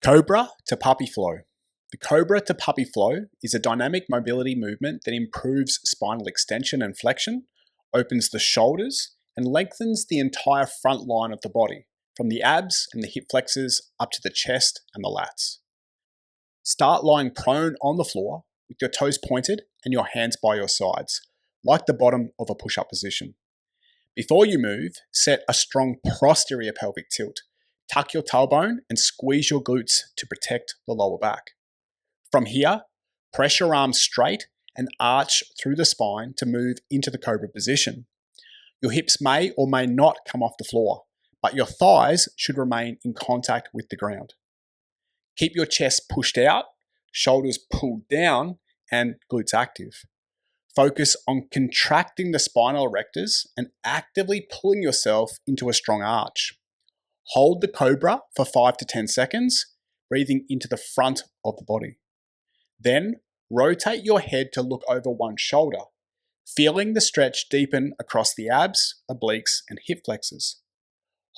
Cobra to puppy flow. The Cobra to puppy flow is a dynamic mobility movement that improves spinal extension and flexion, opens the shoulders, and lengthens the entire front line of the body, from the abs and the hip flexors up to the chest and the lats. Start lying prone on the floor with your toes pointed and your hands by your sides, like the bottom of a push-up position. Before you move, set a strong posterior pelvic tilt. Tuck your tailbone and squeeze your glutes to protect the lower back. From here, press your arms straight and arch through the spine to move into the Cobra position. Your hips may or may not come off the floor, but your thighs should remain in contact with the ground. Keep your chest pushed out, shoulders pulled down, and glutes active. Focus on contracting the spinal erectors and actively pulling yourself into a strong arch. Hold the Cobra for 5 to 10 seconds, breathing into the front of the body. Then, rotate your head to look over one shoulder, feeling the stretch deepen across the abs, obliques, and hip flexors.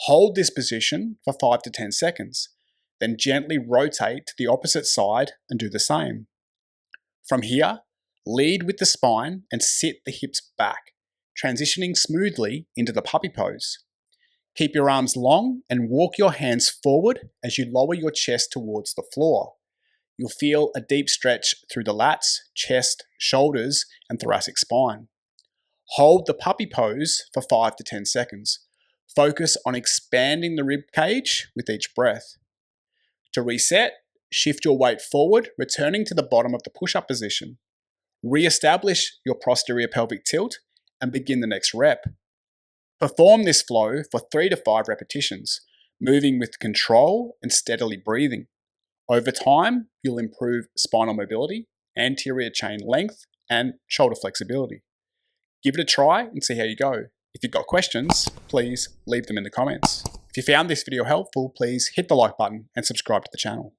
Hold this position for 5 to 10 seconds, then gently rotate to the opposite side and do the same. From here, lead with the spine and sit the hips back, transitioning smoothly into the puppy pose. Keep your arms long and walk your hands forward as you lower your chest towards the floor. You'll feel a deep stretch through the lats, chest, shoulders, and thoracic spine. Hold the puppy pose for 5 to 10 seconds. Focus on expanding the rib cage with each breath. To reset, shift your weight forward, returning to the bottom of the push-up position. Re-establish your posterior pelvic tilt and begin the next rep. Perform this flow for 3 to 5 repetitions, moving with control and steadily breathing. Over time, you'll improve spinal mobility, anterior chain length, and shoulder flexibility. Give it a try and see how you go. If you've got questions, please leave them in the comments. If you found this video helpful, please hit the like button and subscribe to the channel.